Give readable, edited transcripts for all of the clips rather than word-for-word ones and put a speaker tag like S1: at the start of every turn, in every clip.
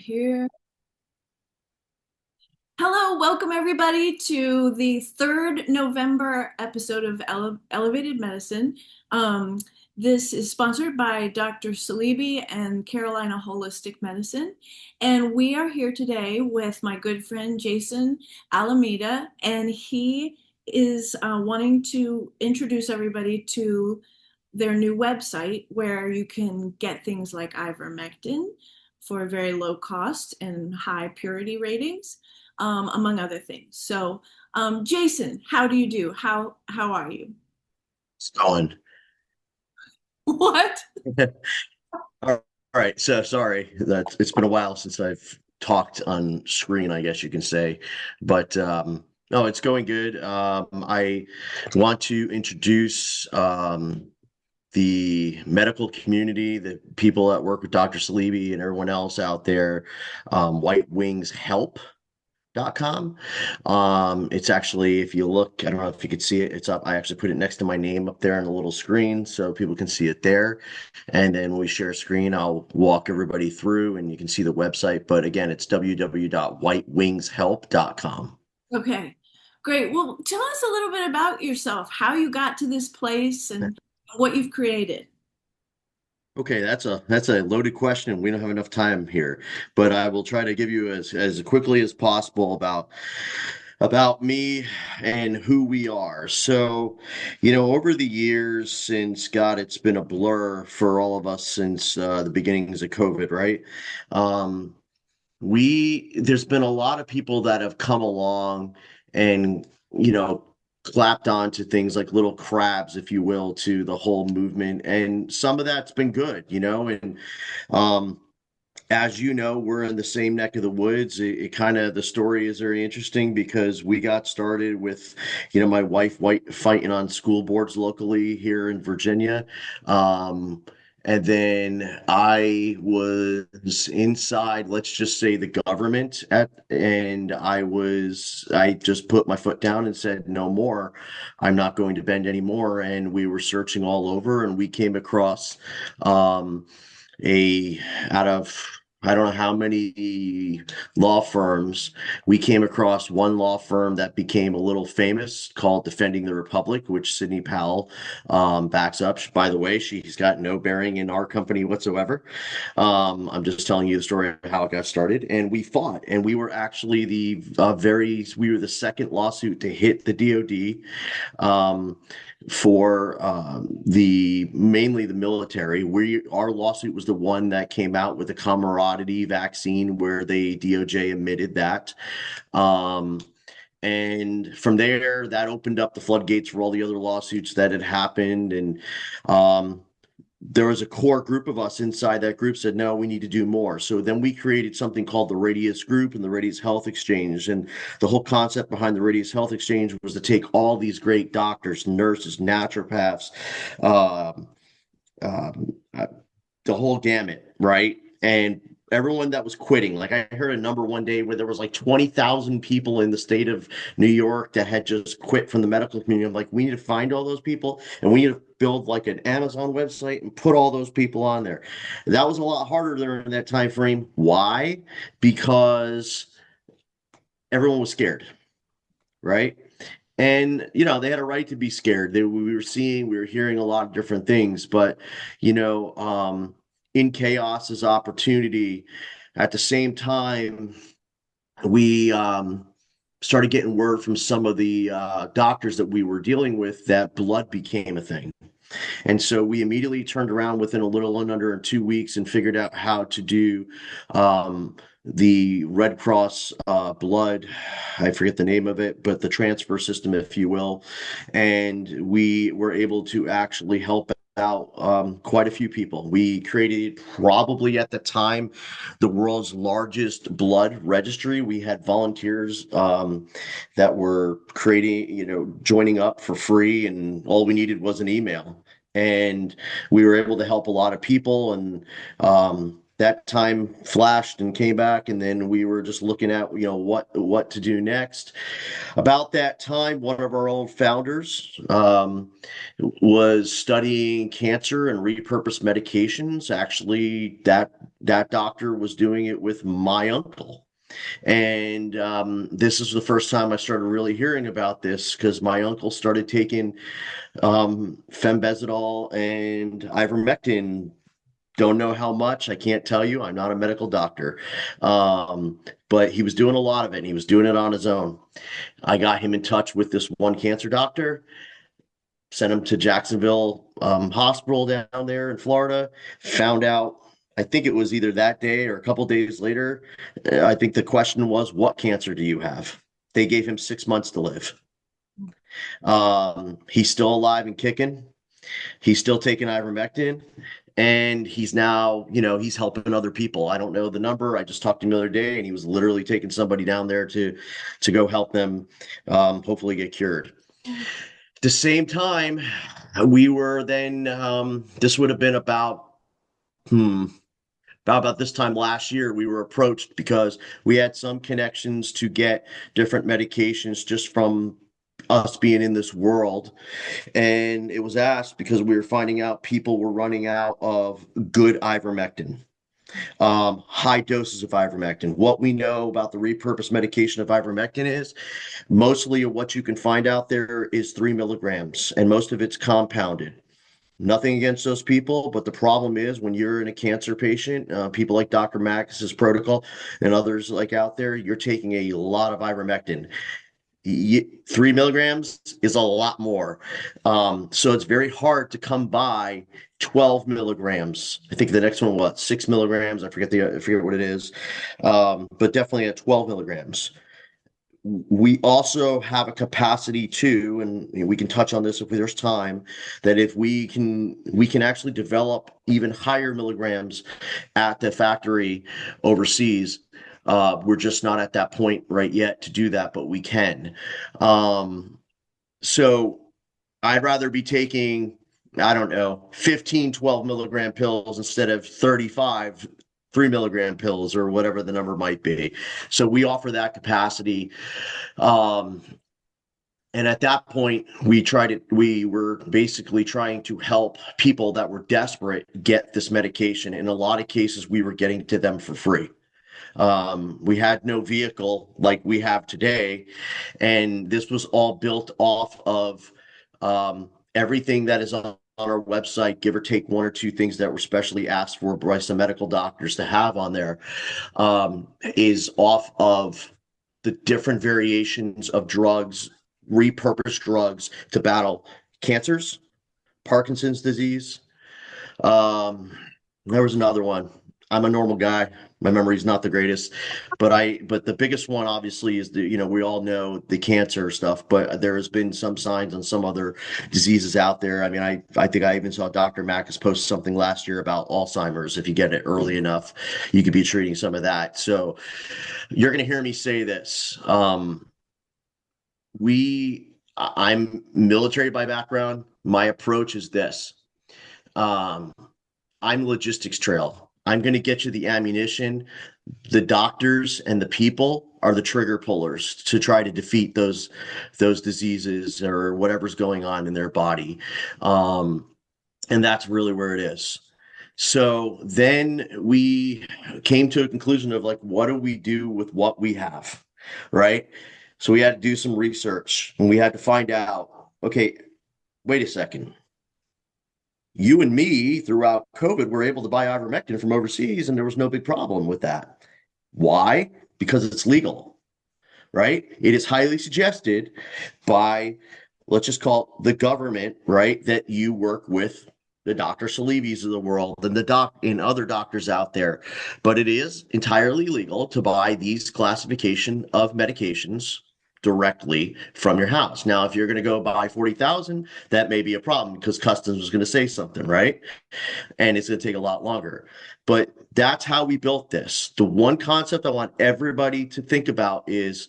S1: Here. Hello, welcome everybody to the third November episode of Elevated Medicine. Um, this is sponsored by Dr. Salibi and Carolina Holistic Medicine. And we are here today with my good friend Jason Alameda, and he is wanting to introduce everybody to their new website where you can get things like ivermectin for a very low cost and high purity ratings, among other things. So, Jason, how do you do? How are you?
S2: It's going.
S1: What?
S2: All right. So sorry that it's been a while since I've talked on screen, I guess you can say. But no, it's going good. I want to introduce the medical community, the people that work with Dr. Salibi and everyone else out there, White Wings Help. Com. It's actually, if you look, I don't know if you could see it, it's up. I actually put it next to my name up there on a little screen so people can see it there. And then when we share a screen, I'll walk everybody through and you can see the website. But again, it's www.whitewingshelp.com.
S1: Okay, great. Well, tell us a little bit about yourself, how you got to this place and what you've created.
S2: Okay, that's a loaded question, and we don't have enough time here, but I will try to give you as quickly as possible about me and who we are. So, over the years since God, it's been a blur for all of us since the beginnings of COVID, right? Um, there's been a lot of people that have come along and, clapped on to things like little crabs, if you will, to the whole movement. And some of that's been good, and um as you know, we're in the same neck of the woods. It kind of, the story is very interesting because we got started with, my wife fighting on school boards locally here in Virginia. Um, and then I was inside, let's just say the government and I just put my foot down and said, no more. I'm not going to bend anymore. And we were searching all over and we came across, a out of I don't know how many law firms. We came across one law firm that became a little famous called Defending the Republic, which Sidney Powell backs up. By the way, she's got no bearing in our company whatsoever. I'm just telling you the story of how it got started. And we fought, and we were actually we were the second lawsuit to hit the DoD. For the mainly the military. Our lawsuit was the one that came out with the Comirnaty vaccine, where the DOJ admitted that. Um, and from there, that opened up the floodgates for all the other lawsuits that had happened. And um, there was a core group of us inside that group said, no, we need to do more. So then we created something called the Radius Group and the Radius Health Exchange. And the whole concept behind the Radius Health Exchange was to take all these great doctors, nurses, naturopaths, um, um, uh, the whole gamut, right? And everyone that was quitting, like I heard a number one day where there was like 20,000 people in the state of New York that had just quit from the medical community. I'm like, we need to find all those people and we need to build like an Amazon website and put all those people on there. That was a lot harder during that time frame. Why? Because everyone was scared, right? And they had a right to be scared. We were hearing a lot of different things, but in chaos is opportunity. At the same time, we started getting word from some of the doctors that we were dealing with that blood became a thing. And so we immediately turned around within a little under 2 weeks and figured out how to do the Red Cross blood. I forget the name of it, but the transfer system, if you will. And we were able to actually help out quite a few people. We created probably at the time the world's largest blood registry. We had volunteers that were joining up for free, and all we needed was an email. And we were able to help a lot of people. And that time flashed and came back, and then we were just looking at, what to do next. About that time, one of our own founders was studying cancer and repurposed medications. Actually, that doctor was doing it with my uncle. And this is the first time I started really hearing about this because my uncle started taking fenbizidol and ivermectin. Don't know how much. I can't tell you. I'm not a medical doctor. Um, but he was doing a lot of it, and he was doing it on his own. I got him in touch with this one cancer doctor, sent him to Jacksonville Hospital down there in Florida, found out. I think it was either that day or a couple days later. I think the question was, what cancer do you have? They gave him 6 months to live. He's still alive and kicking. He's still taking ivermectin, and he's now, he's helping other people. I don't know the number. I just talked to him the other day, and he was literally taking somebody down there to go help them, hopefully get cured. At the same time, we were then, this would have been hmm, about this time last year, we were approached because we had some connections to get different medications just from us being in this world. And it was asked because we were finding out people were running out of good ivermectin, high doses of ivermectin. What we know about the repurposed medication of ivermectin is mostly what you can find out there is 3 milligrams, and most of it's compounded. Nothing against those people, but the problem is when you're in a cancer patient, people like Dr. Max's protocol and others like out there, you're taking a lot of ivermectin. 3 milligrams is a lot more. So it's very hard to come by 12 milligrams. I think the next one was 6 milligrams. I forget what it is. But definitely at 12 milligrams. We also have a capacity too, and we can touch on this if there's time, that if we can actually develop even higher milligrams at the factory overseas. We're just not at that point right yet to do that, but we can. So I'd rather be taking, I don't know, 15, 12 milligram pills instead of 35 3 milligram pills or whatever the number might be. So we offer that capacity. Um, and at that point, we were basically trying to help people that were desperate get this medication. In a lot of cases, we were getting to them for free. We had no vehicle like we have today, and this was all built off of everything that is on our website, give or take one or two things that were specially asked for by some medical doctors to have on there, is off of the different variations of drugs, repurposed drugs to battle cancers, Parkinson's disease. Um, there was another one. I'm a normal guy. My memory's not the greatest, but the biggest one obviously is we all know the cancer stuff, but there has been some signs on some other diseases out there. I mean, I think I even saw Dr. Mackes post something last year about Alzheimer's. If you get it early enough, you could be treating some of that. So you're going to hear me say this. I'm military by background. My approach is this. Um, I'm logistics trail. I'm going to get you the ammunition. The doctors and the people are the trigger pullers to try to defeat those diseases or whatever's going on in their body. And that's really where it is. So then we came to a conclusion of like, what do we do with what we have? Right. So we had to do some research and we had to find out, okay, wait a second. You and me throughout COVID were able to buy ivermectin from overseas, and there was no big problem with that. Why? Because it's legal, right? It is highly suggested by, let's just call it the government, right? That you work with the Dr. Salibis of the world and and other doctors out there. But it is entirely legal to buy these classification of medications directly from your house. Now, if you're going to go buy 40,000, that may be a problem because customs was going to say something, right? And it's going to take a lot longer. But that's how we built this. The one concept I want everybody to think about is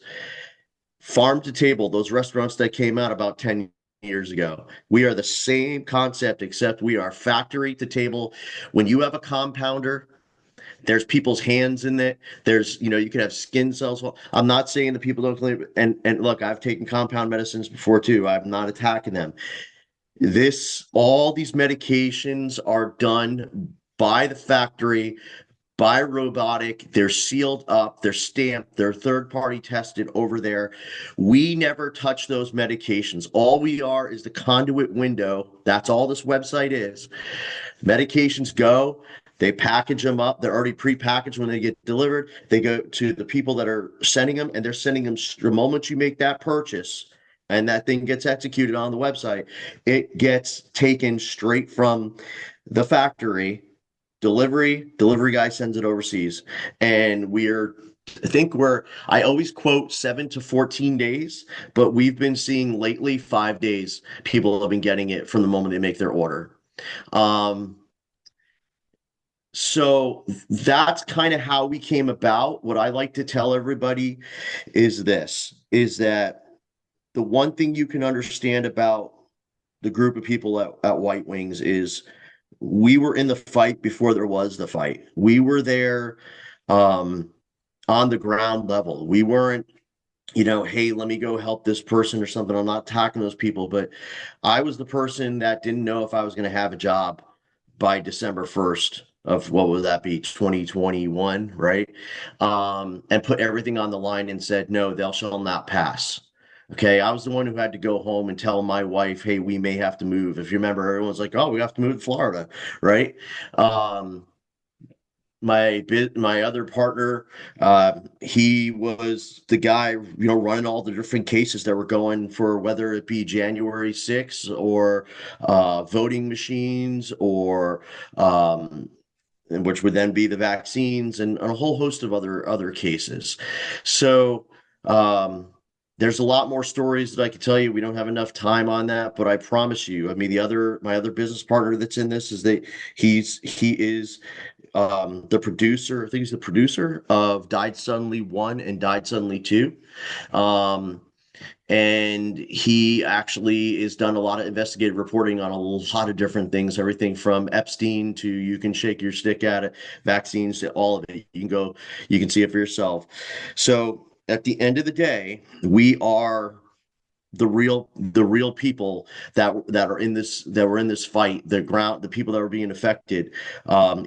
S2: farm to table, those restaurants that came out about 10 years ago. We are the same concept, except we are factory to table. When you have a compounder There's people's hands in it. There's, you could have skin cells. I'm not saying that people don't claim, and look, I've taken compound medicines before too. I'm not attacking them. All these medications are done by the factory, by robotic. They're sealed up, they're stamped, they're third party tested over there. We never touch those medications. All we are is the conduit window. That's all this website is. Medications go, they package them up. They're already pre-packaged when they get delivered. They go to the people that are sending them, and they're sending them the moment you make that purchase and that thing gets executed on the website, it gets taken straight from the factory. Delivery guy sends it overseas. And I always quote 7 to 14 days, but we've been seeing lately 5 days. People have been getting it from the moment they make their order. Um, so that's kind of how we came about. What I like to tell everybody is that the one thing you can understand about the group of people at White Wings is we were in the fight before there was the fight. We were there um, on the ground level. We weren't, hey, let me go help this person or something. I'm not attacking those people, but I was the person that didn't know if I was going to have a job by December 1st of what would that be, 2021, right? And put everything on the line and said, no, thou shall not pass. Okay, I was the one who had to go home and tell my wife, hey, we may have to move. If you remember, everyone's like, oh, we have to move to Florida, right? My other partner, he was the guy, running all the different cases that were going for whether it be January 6th or voting machines or which would then be the vaccines and a whole host of other cases. So there's a lot more stories that I could tell you. We don't have enough time on that, but I promise you, I mean, my other business partner that's in this is that he is the producer. I think he's the producer of Died Suddenly 1 and Died Suddenly 2. And he actually has done a lot of investigative reporting on a lot of different things, everything from Epstein to you can shake your stick at it, vaccines, to all of it. You can see it for yourself. So at the end of the day, we are the real people that were in this fight, the people that were being affected.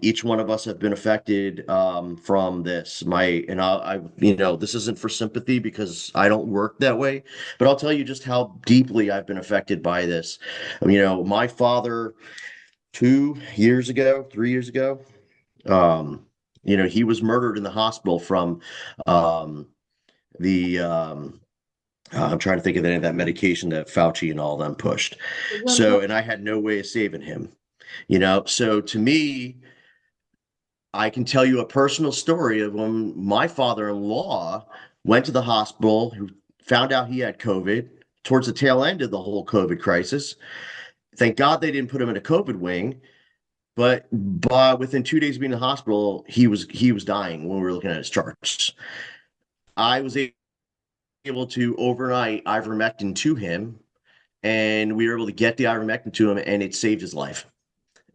S2: Each one of us have been affected from this. This isn't for sympathy because I don't work that way, but I'll tell you just how deeply I've been affected by this. My father 2 years ago, 3 years ago, he was murdered in the hospital from the I'm trying to think of the name of that medication that Fauci and all them pushed. So, and I had no way of saving him, So to me, I can tell you a personal story of when my father-in-law went to the hospital, who found out he had COVID towards the tail end of the whole COVID crisis. Thank God they didn't put him in a COVID wing, but within 2 days of being in the hospital, he was dying when we were looking at his charts. I was able to overnight ivermectin to him, and we were able to get the ivermectin to him, and it saved his life.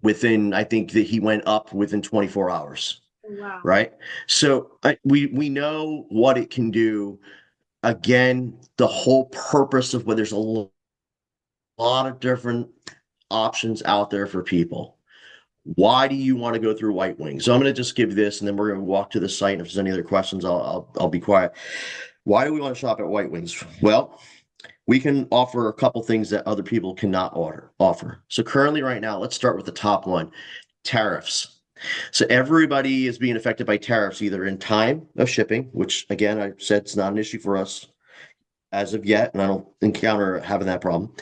S2: I think that he went up within 24 hours.
S1: Wow.
S2: Right. So we know what it can do. Again, the whole purpose of there's a lot of different options out there for people. Why do you want to go through White Wings? So I'm going to just give this, and then we're going to walk to the site. And if there's any other questions, I'll be quiet. Why do we want to shop at White Wings? Well, we can offer a couple things that other people cannot offer. So currently right now, let's start with the top one, tariffs. So everybody is being affected by tariffs, either in time of shipping, which again, I said it's not an issue for us as of yet, and I don't encounter having that problem.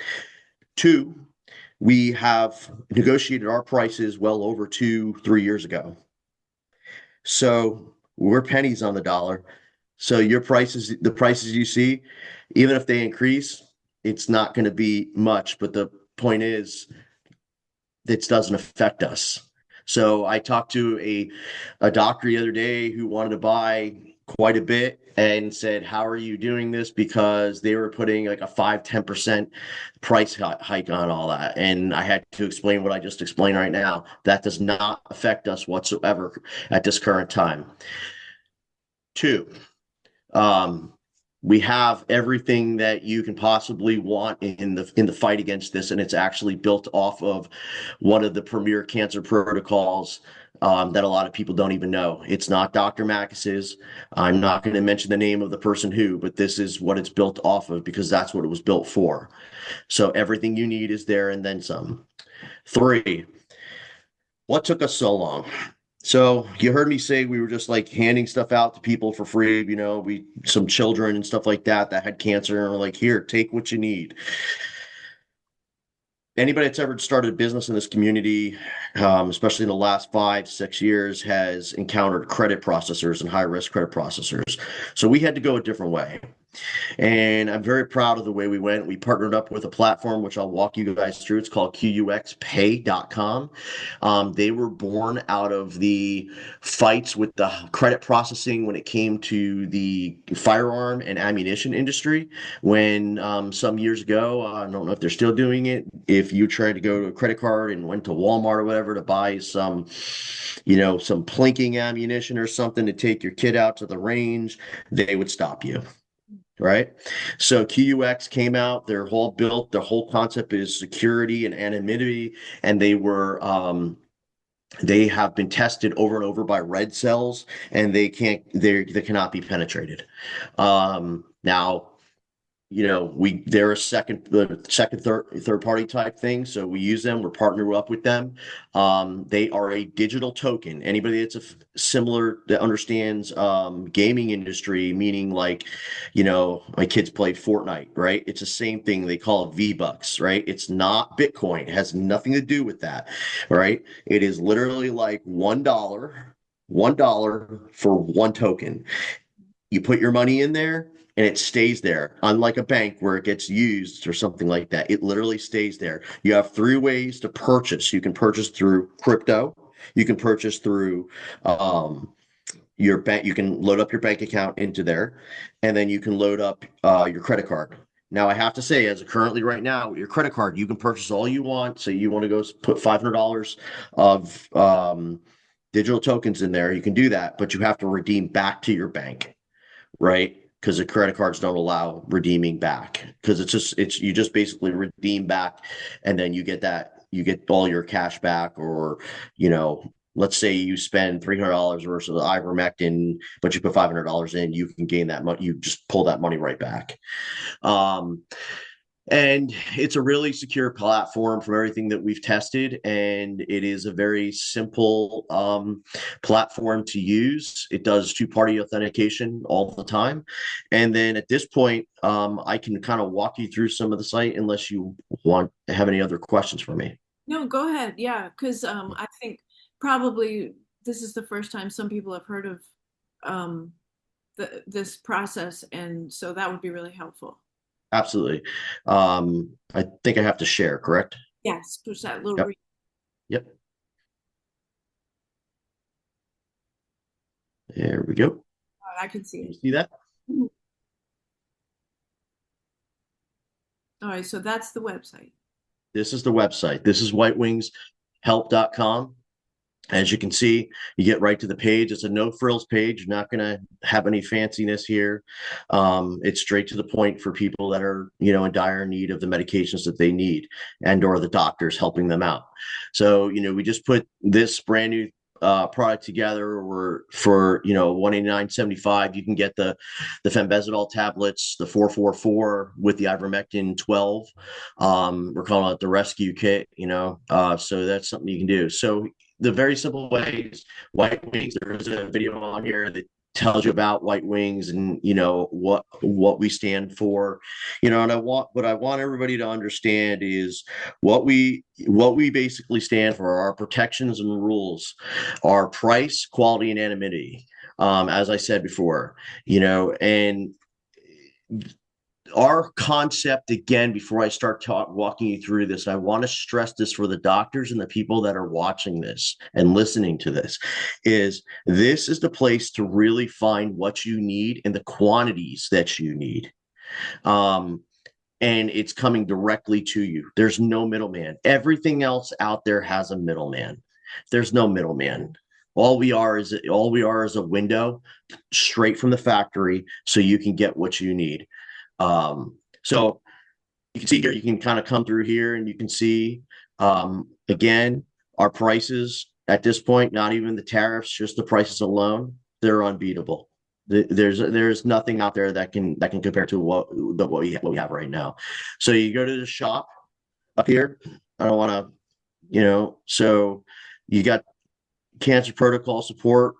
S2: 2, we have negotiated our prices well over 2-3 years ago. So we're pennies on the dollar. So the prices you see, even if they increase, it's not going to be much. But the point is, it doesn't affect us. So I talked to a doctor the other day who wanted to buy quite a bit and said, how are you doing this? Because they were putting like a 5-10% price hike on all that. And I had to explain what I just explained right now. That does not affect us whatsoever at this current time. Two, um, we have everything that you can possibly want in the fight against this, and it's actually built off of one of the premier cancer protocols that a lot of people don't even know. It's not Dr. Makis's. I'm not going to mention the name of the person who, but this is what it's built off of because that's what it was built for. So everything you need is there and then some. Three, what took us so long? So you heard me say we were just like handing stuff out to people for free, we some children and stuff like that had cancer and we're like, here, take what you need. Anybody that's ever started a business in this community, especially in the last 5-6 years, has encountered credit processors and high risk credit processors. So we had to go a different way. And I'm very proud of the way we went. We partnered up with a platform, which I'll walk you guys through. It's called QUXPay.com. They were born out of the fights with the credit processing when it came to the firearm and ammunition industry. When some years ago, I don't know if they're still doing it, if you tried to go to a credit card and went to Walmart or whatever to buy some plinking ammunition or something to take your kid out to the range, they would stop you. Right. So QUX came out, their whole concept is security and anonymity. And they have been tested over and over by red cells and they cannot be penetrated. Now, they're third party type thing. So we use them. We're partnered up with them. They are a digital token. Anybody that's similar that understands gaming industry, meaning like, my kids play Fortnite, right? It's the same thing. They call it V-Bucks, right? It's not Bitcoin. It has nothing to do with that, right? It is literally like $1 for one token. You put your money in there and it stays there. Unlike a bank where it gets used or something like that, it literally stays there. You have three ways to purchase. You can purchase through crypto. You can purchase through your bank. You can load up your bank account into there, and then you can load up your credit card. Now, I have to say, as of currently right now, with your credit card, you can purchase all you want. So you want to go put $500 of digital tokens in there. You can do that, but you have to redeem back to your bank. Right? Because the credit cards don't allow redeeming back because you just basically redeem back and then you get all your cash back or, let's say you spend $300 versus ivermectin, but you put $500 in, you can gain that money. You just pull that money right back. And it's a really secure platform from everything that we've tested. And it is a very simple platform to use. It does two-party authentication all the time. And then at this point, I can kind of walk you through some of the site unless you have any other questions for me.
S1: No, go ahead. Yeah, because I think probably this is the first time some people have heard of um, this process, and so that would be really helpful.
S2: Absolutely. I think I have to share, correct?
S1: Yes, push that little.
S2: Yep. Yep. There we go.
S1: I can see
S2: Can you
S1: it.
S2: see that?
S1: All right, so that's the website.
S2: This is the website. This is whitewingshelp.com. As you can see, you get right to the page. It's a no frills page. You're not going to have any fanciness here. It's straight to the point for people that are, in dire need of the medications that they need and or the doctors helping them out. So, we just put this brand new product together for $189.75. You can get the fenbizidol tablets, the 444 with the ivermectin 12. We're calling it the rescue kit, so that's something you can do. So the very simple way is White Wings. There's a video on here that tells you about White Wings and what we stand for, and what I want everybody to understand is what we basically stand for. Our protections and rules are price, quality, and anonymity. As I said before, and our concept, again, before I start walking you through this, I want to stress this for the doctors and the people that are watching this and listening to this, is this is the place to really find what you need and the quantities that you need. Um, and it's coming directly to you. There's no middleman. Everything else out there has a middleman. There's no middleman. All we are is a window straight from the factory, so you can get what you need. So you can see here, you can kind of come through here and you can see, again, our prices at this point, not even the tariffs, just the prices alone, they're unbeatable. There's nothing out there that can compare to what we have right now. So you go to the shop up here. I don't want to, so you got cancer protocol support,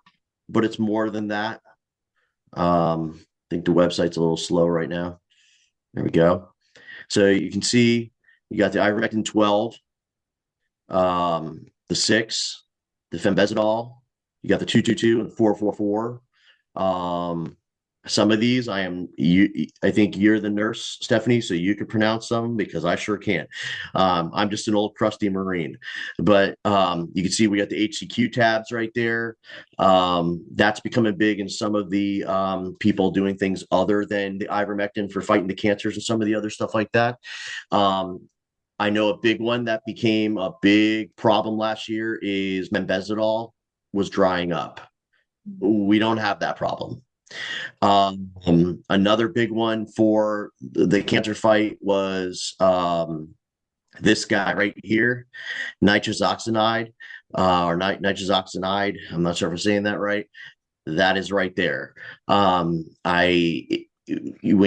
S2: but it's more than that. I think the website's a little slow right now. There we go. So you can see you got the ivermectin 12, the 6, the fenbezidol. You got the 222 and 444. Some of these I think you're the nurse, Stephanie, so you could pronounce them because I sure can't. I'm just an old crusty Marine. But you can see we got the HCQ tabs right there. That's becoming big in some of the people doing things other than the ivermectin for fighting the cancers and some of the other stuff like that. I know a big one that became a big problem last year is methimazole was drying up. We don't have that problem. Another big one for the cancer fight was this guy right here, nitrous oxide, or nitrous oxide. I'm not sure if I'm saying that right. That is right there. When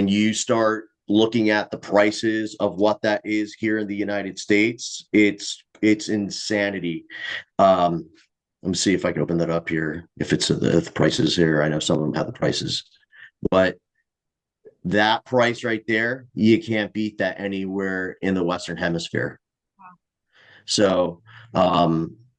S2: you start looking at the prices of what that is here in the United States, it's insanity. Let me see if I can open that up here. If it's the prices here, I know some of them have the prices, but that price right there, you can't beat that anywhere in the Western Hemisphere.
S1: Wow.
S2: So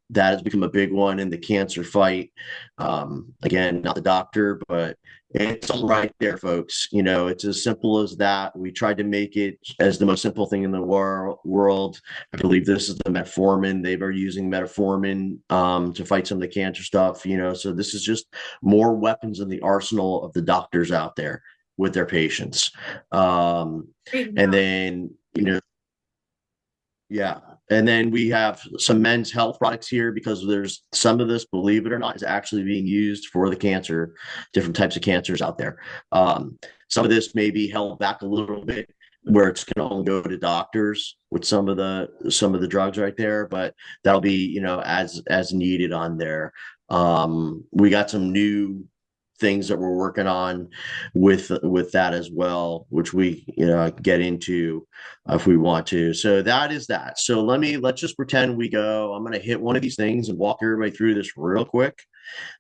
S2: that has become a big one in the cancer fight. Again, not the doctor, but it's all right there, folks. It's as simple as that. We tried to make it as the most simple thing in the world. I believe this is the metformin. They were using metformin to fight some of the cancer stuff, so this is just more weapons in the arsenal of the doctors out there with their patients. And then, yeah. And then we have some men's health products here because there's some of this, believe it or not, is actually being used for the cancer, different types of cancers out there. Some of this may be held back a little bit where it's going to only go to doctors with some of the drugs right there, but that'll be, as needed on there. We got some new things that we're working on with that as well, which we get into if we want to. So that is that. So let's just pretend I'm going to hit one of these things and walk everybody through this real quick.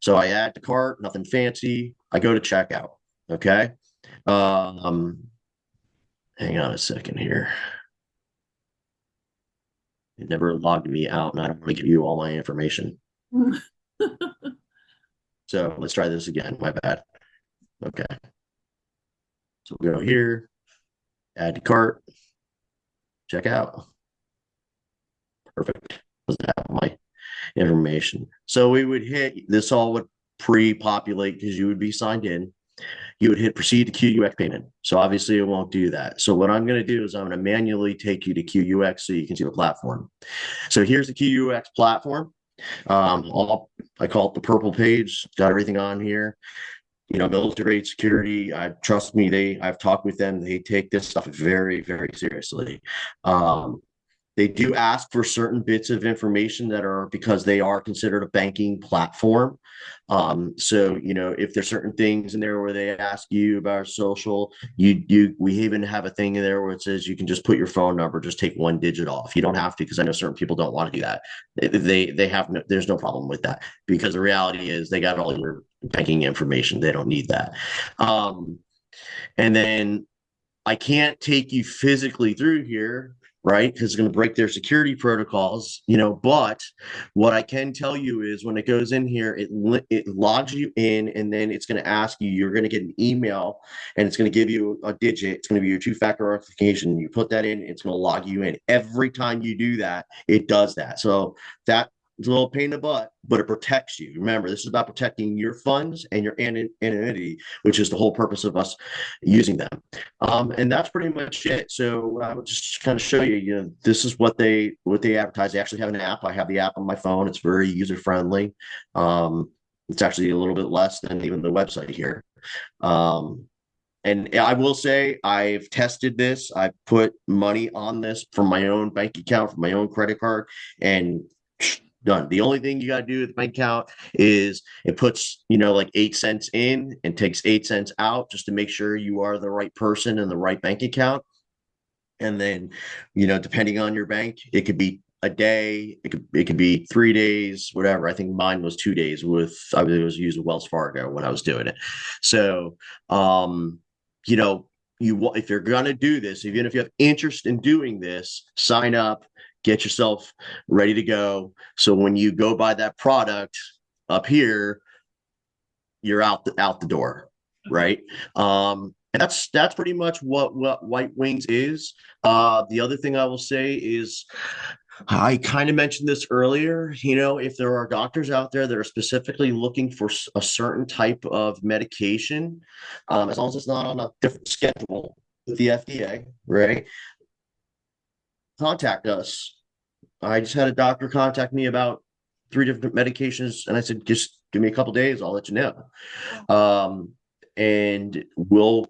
S2: So I add to cart, nothing fancy. I go to checkout. Okay. Hang on a second here. It never logged me out, and I don't want to give you all my information. So let's try this again. My bad. Okay. So we'll go here, add to cart, check out. Perfect. Doesn't have my information. So we would hit, this all would pre-populate because you would be signed in. You would hit proceed to QUX payment. So obviously it won't do that. So what I'm going to do is I'm going to manually take you to QUX so you can see the platform. So here's the QUX platform. I call it the purple page. Got everything on here. Military grade security. Trust me, I've talked with them. They take this stuff very, very seriously. They do ask for certain bits of information that are because they are considered a banking platform. So if there's certain things in there where they ask you about social, we even have a thing in there where it says you can just put your phone number, just take one digit off. You don't have to, because I know certain people don't want to do that. There's no problem with that, because the reality is they got all your banking information. They don't need that. And then I can't take you physically through here right? Because it's going to break their security protocols, But what I can tell you is when it goes in here, it logs you in, and then it's going to ask you. You're going to get an email, and it's going to give you a digit. It's going to be your two-factor authentication. You put that in, it's going to log you in. Every time you do that, it does that. So that it's a little pain in the butt, but it protects you. Remember, this is about protecting your funds and your anonymity, which is the whole purpose of us using them. And that's pretty much it. So I would just kind of show you, this is what they advertise. They actually have an app. I have the app on my phone. It's very user friendly. It's actually a little bit less than even the website here. And I will say I've tested this. I put money on this from my own bank account, from my own credit card, and done. The only thing you got to do with the bank account is it puts, like 8 cents in and takes 8 cents out just to make sure you are the right person in the right bank account. And then, depending on your bank, it could be a day, it could be 3 days, whatever. I think mine was 2 days I was using Wells Fargo when I was doing it. So, you know, if you're gonna do this, even if you have interest in doing this, sign up, get yourself ready to go. So when you go buy that product up here, you're out the door, right? And that's pretty much what White Wings is. The other thing I will say is I kind of mentioned this earlier. If there are doctors out there that are specifically looking for a certain type of medication, as long as it's not on a different schedule with the FDA, right? Contact us. I just had a doctor contact me about 3 different medications, and I said, just give me a couple days, I'll let you know. And we'll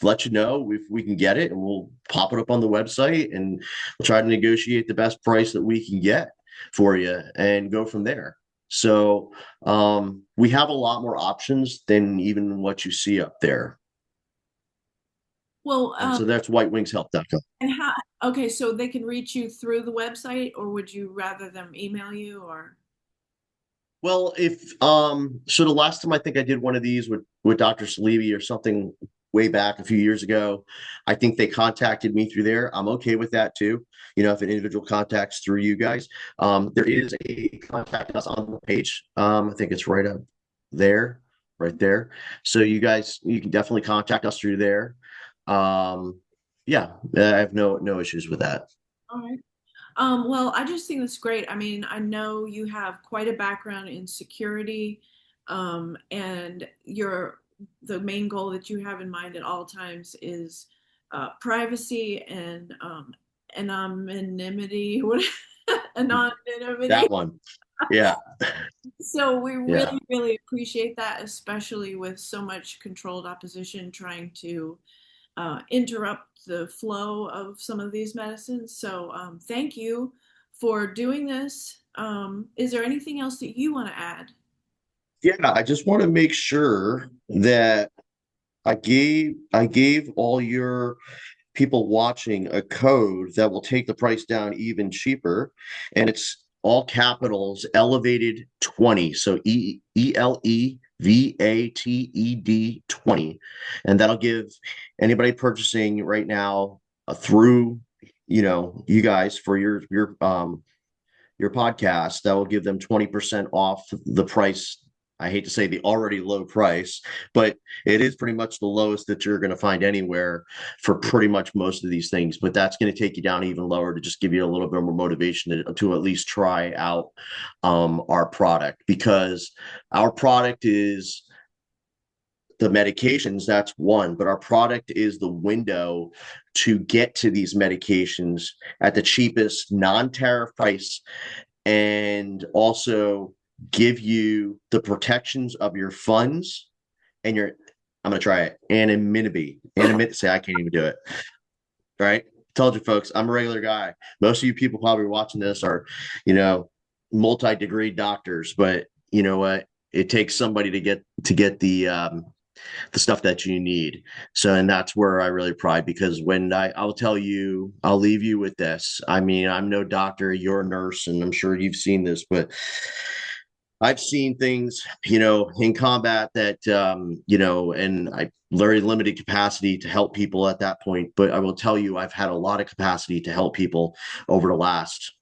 S2: let you know if we can get it, and we'll pop it up on the website, and we'll try to negotiate the best price that we can get for you and go from there. So we have a lot more options than even what you see up there.
S1: Well,
S2: And so that's whitewingshelp.com.
S1: and how, okay, so they can reach you through the website, or would you rather them email you or?
S2: Well, if so the last time I think I did one of these with Dr. Salibi or something way back a few years ago, I think they contacted me through there. I'm okay with that too. If an individual contacts through you guys, there is a contact us on the page. I think it's right up there, right there. So you can definitely contact us through there. Yeah, I have no issues with that.
S1: All right. Well, I just think that's great. I mean, I know you have quite a background in security, and the main goal that you have in mind at all times is privacy and anonymity, what anonymity.
S2: That one. Yeah.
S1: So we
S2: Yeah.
S1: really, really appreciate that, especially with so much controlled opposition trying to interrupt the flow of some of these medicines. So thank you for doing this. Is there anything else that you want to add?
S2: Yeah, I just want to make sure that I gave all your people watching a code that will take the price down even cheaper, and it's all capitals, elevated 20. So ELEVATED 20. And that'll give anybody purchasing right now through you guys for your podcast, that will give them 20% off the price. I hate to say the already low price, but it is pretty much the lowest that you're going to find anywhere for pretty much most of these things. But that's going to take you down even lower to just give you a little bit more motivation to at least try out our product, because our product is the medications, that's one, but our product is the window to get to these medications at the cheapest non-tariff price, and also give you the protections of your funds and your, I'm going to try it, anonymity. Say, I can't even do it. Right? Told you folks, I'm a regular guy. Most of you people probably watching this are, multi-degree doctors, but you know what? It takes somebody to get the stuff that you need. So, and that's where I really pride, because when I'll tell you, I'll leave you with this. I mean, I'm no doctor, you're a nurse, and I'm sure you've seen this, but I've seen things, in combat that, and I very limited capacity to help people at that point. But I will tell you, I've had a lot of capacity to help people over the last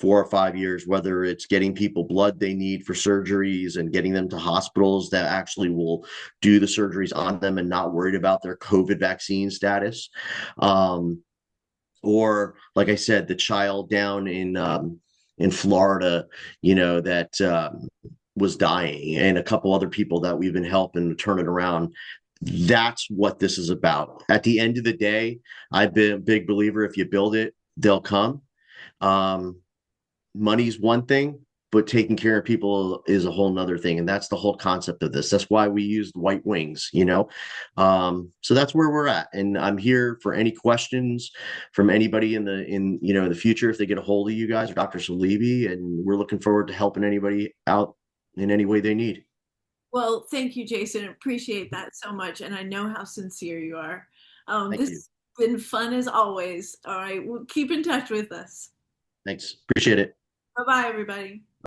S2: 4 or 5 years, whether it's getting people blood they need for surgeries and getting them to hospitals that actually will do the surgeries on them and not worried about their COVID vaccine status. Um, or like I said, the child down in Florida, that was dying, and a couple other people that we've been helping turn it around. That's what this is about. At the end of the day, I've been a big believer, if you build it, they'll come. Um, Money's one thing, but taking care of people is a whole nother thing. And that's the whole concept of this. That's why we used white wings. So that's where we're at. And I'm here for any questions from anybody in the future if they get a hold of you guys or Dr. Salibi. And we're looking forward to helping anybody out in any way they need.
S1: Well, thank you, Jason. Appreciate that so much. And I know how sincere you are.
S2: Thank
S1: This
S2: you.
S1: has been fun as always. All right. Well, keep in touch with us.
S2: Thanks. Appreciate it.
S1: Bye bye, everybody.